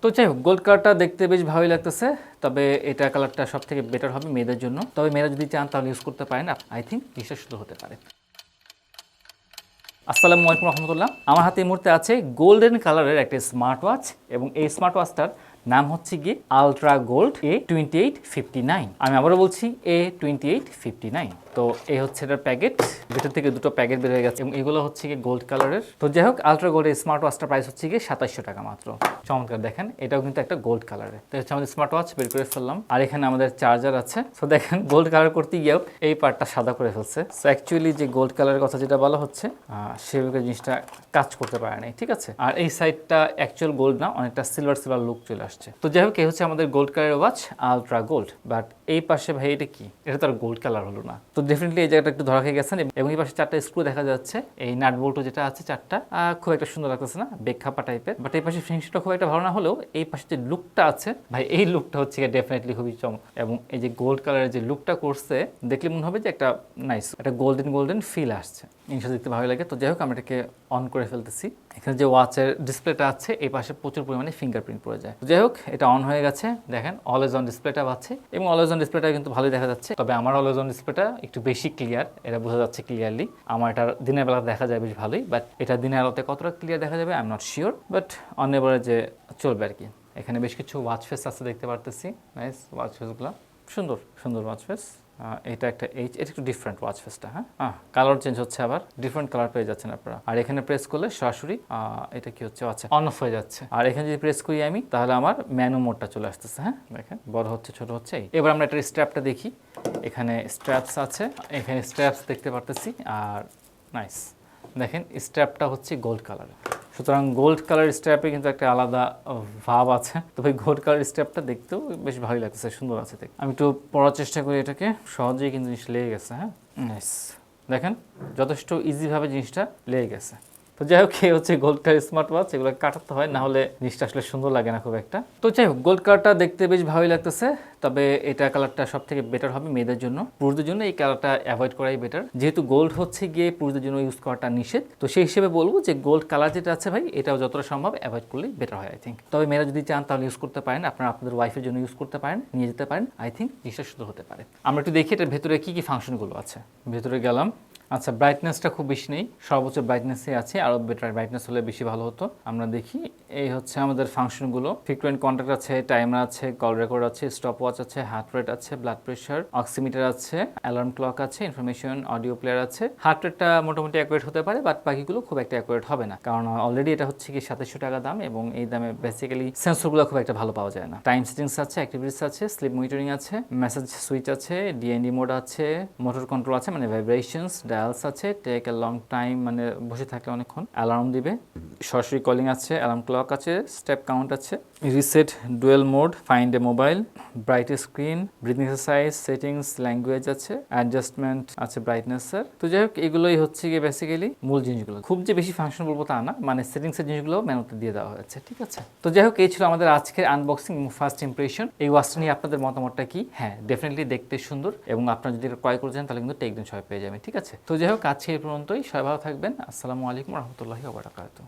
তো যাই হোক, গোল্ড কালারটা দেখতে বেশ ভালোই লাগতেছে, তবে এটা কালারটা সব থেকে বেটার হবে মেয়েদের জন্য। তবে মেয়েরা যদি চান তাহলে ইউজ করতে পারেন, আই থিঙ্ক জিনিসটা সুন্দর হতে পারে। আসসালামু আলাইকুম রহমতুল্লাহ। আমার হাতে এই মুহূর্তে আছে গোল্ডেন কালারের একটা স্মার্ট ওয়াচ, এবং এই স্মার্ট ওয়াচটার নাম হচ্ছে গিয়ে আলট্রা গোল্ড A2859। আমি আবারও বলছি A2859। তো এই হচ্ছে এটার প্যাকেট, ভেতর থেকে দুটো প্যাকেট বের হয়ে গেছে এবং এগুলো হচ্ছে গিয়ে গোল্ড কালারের। তো যাই হোক, আলট্রা গোল্ডের স্মার্ট ওয়াচটার প্রাইস হচ্ছে গিয়ে 2700 টাকা মাত্র। চমৎকার, দেখেন এটাও কিন্তু একটা গোল্ড কালারের। তো হচ্ছে আমাদের স্মার্ট ওয়াচ বের করে ফেললাম, আর এখানে আমাদের চার্জার আছে। তো দেখেন গোল্ড কালার করতে গিয়েও এই পার্টটা সাদা করে ফেলছে। সো অ্যাকচুয়ালি যে গোল্ড কালারের কথা যেটা বলা হচ্ছে সেভাবে জিনিসটা কাজ করতে পারে নাই, ঠিক আছে। আর এই সাইডটা অ্যাকচুয়াল গোল্ড না, অনেকটা সিলভার সিলভার লুক চলে আসছে। তো যাই হোক, এই হচ্ছে আমাদের গোল্ড কালারের ওয়াচ আলট্রা গোল্ড। বাট এই পাশে ভাই এটা কি, এটা তো আর গোল্ড কালার হলো না। তো ডেফিনেটলি এই জায়গাটা একটু ধরা খেয়ে গেছেন, এবং এই পাশে চারটা স্ক্রু দেখা যাচ্ছে। এই নাট বোল্টও যেটা আছে চারটা, খুব একটা সুন্দর লাগতেছে না, বেকখাপা টাইপের। বাট এই পাশে ফিনিশিংটা খুব একটা ভালো না হলেও এই পাশে যে লুকটা আছে ভাই, এই লুকটা হচ্ছে ডেফিনেটলি খুবই চমক। এবং এই যে গোল্ড কালারের যে লুকটা করছে, দেখলে মনে হবে যে একটা নাইস, একটা গোল্ডেন ফিল আসছে, জিনিসটা দেখতে ভালো লাগে। তো যাই হোক, আমরা এটাকে অন করে ফেলতেছি। এখানে যে ওয়াচের ডিসপ্লেটা আছে এই পাশে প্রচুর পরিমাণে ফিঙ্গারপ্রিন্ট পড়ে যায়। যাই হোক, এটা অন হয়ে গেছে, দেখেন অলওয়েজ অন ডিসপ্লেটা পাচ্ছে, এবং অলওয়েজ অন ডিসপ্লেটা কিন্তু ভালোই দেখা যাচ্ছে। তবে আমার অলওয়েজ অন ডিসপ্লেটা একটু বেশি ক্লিয়ার, এটা বোঝা যাচ্ছে ক্লিয়ারলি। আমার এটা দিনের বেলা দেখা যায় বেশ ভালোই, বাট এটা দিনের আলোতে কতটা ক্লিয়ার দেখা যাবে I am not sure, but on এভারেজে চলবে আর কি। এখানে বেশ কিছু ওয়াচ ফেস আছে দেখতে পারতেছি, নাইস ওয়াচ ফেসগুলো, সুন্দর সুন্দর ওয়াচ ফেস। এটা একটা এটা একটু ডিফারেন্ট ওয়াচ ফেসটা। হ্যাঁ, কালার চেঞ্জ হচ্ছে, আবার ডিফারেন্ট কালার পেয়ে যাচ্ছেন আপনারা। আর এখানে প্রেস করলে সরাসরি এটা কি হচ্ছে, আচ্ছা অন অফ হয়ে যাচ্ছে। আর এখানে যদি প্রেস করি আমি, তাহলে আমার ম্যানু মোডটা চলে আসতেছে। হ্যাঁ, দেখেন বড় হচ্ছে ছোট হচ্ছে। এবার আমরা একটা স্ট্র্যাপটা দেখি, এখানে স্ট্র্যাপস আছে, এখানে স্ট্র্যাপস দেখতে পারতেছি। আর নাইস, দেখেন স্ট্র্যাপটা হচ্ছে গোল্ড কালার, সুতরাং গোল্ড কালার স্ট্র্যাপে কিন্তু একটা আলাদা ভাব আছে। তো ভাই গোল্ড কালার স্ট্র্যাপটা দেখতেও বেশ ভালোই লাগতেছে, সুন্দর আছে দেখতে। আমি একটু পড়ার চেষ্টা করি এটাকে, সহজেই কিন্তু জিনিস লেগে গেছে। হ্যাঁ, নাইস, দেখেন যথেষ্ট ইজিভাবে জিনিসটা লেগে গেছে। তো যাই হোক, এই হচ্ছে গোল্ড কালার স্মার্ট ওয়াচ, এগুলো কাটাতে হয়, না হলে জিনিসটা আসলে সুন্দর লাগে না খুব একটা। তো যাই হোক, গোল্ড কালারটা দেখতে বেশ ভালোই লাগতেছে, তবে এটা কালারটা সব থেকে বেটার হবে মেয়েদের জন্য। পুরুষদের জন্য এই কালারটা অ্যাভয়েড করাই বেটার, যেহেতু গোল্ড হচ্ছে গিয়ে পুরুষদের জন্য ইউজ করাটা নিষেধ। তো সেই হিসেবে বলবো যে গোল্ড কালার যেটা আছে ভাই, এটাও যতটা সম্ভব অ্যাভয়েড করলেই বেটার হয় আই থিঙ্ক। তবে মেয়েরা যদি চান তাহলে ইউজ করতে পারেন, আপনারা আপনাদের ওয়াইফের জন্য ইউজ করতে পারেন, নিয়ে যেতে পারেন, আই থিঙ্ক জিনিসটা সুন্দর হতে পারে। আমরা একটু দেখি এটার ভেতরে কি কি ফাংশনগুলো আছে। ভেতরে গেলাম, আচ্ছা ব্রাইটনেসটা খুব বেশি নেই, সর্বোচ্চ ব্রাইটনেসে আছে, আরও বেটার ব্রাইটনেস হলে বেশি ভালো হতো। আমরা দেখি, এই হচ্ছে আমাদের ফাংশনগুলো। ফ্রিকোয়েন্ট কন্ট্যাক্ট আছে, টাইমার আছে, কল রেকর্ড আছে, স্টপ ওয়াচ আছে, হার্ট রেট আছে, ব্লাড প্রেশার, অক্সিমিটার আছে, অ্যালার্ম ক্লক আছে, ইনফরমেশন অডিও প্লেয়ার আছে। হার্ট রেটটা মোটামুটি অ্যাকুরেট হতে পারে, বাট বাকিগুলো খুব একটা অ্যাকুরেট হবে না, কারণ অলরেডি এটা হচ্ছে কি 2700 টাকা দাম, এবং এই দামে বেসিক্যালি সেন্সরগুলো খুব একটা ভালো পাওয়া যায় না। টাইম সেটিংস আছে, অ্যাক্টিভিটিস আছে, স্লিপ মনিটরিং আছে, মেসেজ সুইচ আছে, ডিএনডি মোড আছে, মোটর কন্ট্রোল আছে মানে ভাইব্রেশনস, ডায়ালস আছে, টেক এ লং টাইম মানে বসে থাকলে অনেকক্ষণ, অ্যালার্ম দিবে, সরাসরি কলিং আছে, অ্যালার্ম ক্লক আছে, স্টেপ কাউন্ট আছে, reset dual mode, find a mobile, bright screen, breathing exercise, settings, language আছে, অ্যাডজাস্টমেন্ট আছে, ব্রাইটনেসের। তো যাই হোক, এগুলোই হচ্ছে গিয়ে বেসিক্যালি মূল জিনিসগুলো। খুব যে বেশি ফাংশন বলবো তা না, মানে সেটিংসের জিনিসগুলো মেনুতে দিয়ে দেওয়া হয়েছে, ঠিক আছে। তো যাই হোক, এই ছিল আমাদের আজকের আনবক্সিং ফার্স্ট ইমপ্রেশন। এই ওয়াচটা নিয়ে আপনাদের মতামতটা কি? হ্যাঁ, ডেফিনেটলি দেখতে সুন্দর, এবং আপনারা যদি এটা ক্রয় করে যান তাহলে কিন্তু TechDen সবাই পেয়ে যাবেন, ঠিক আছে। তো যাই হোক, আজকে এই পর্যন্তই, সবাই ভালো থাকবেন। আসসালামু আলাইকুম রহমতুল্লাহি ওয়া বারাকাতুহু।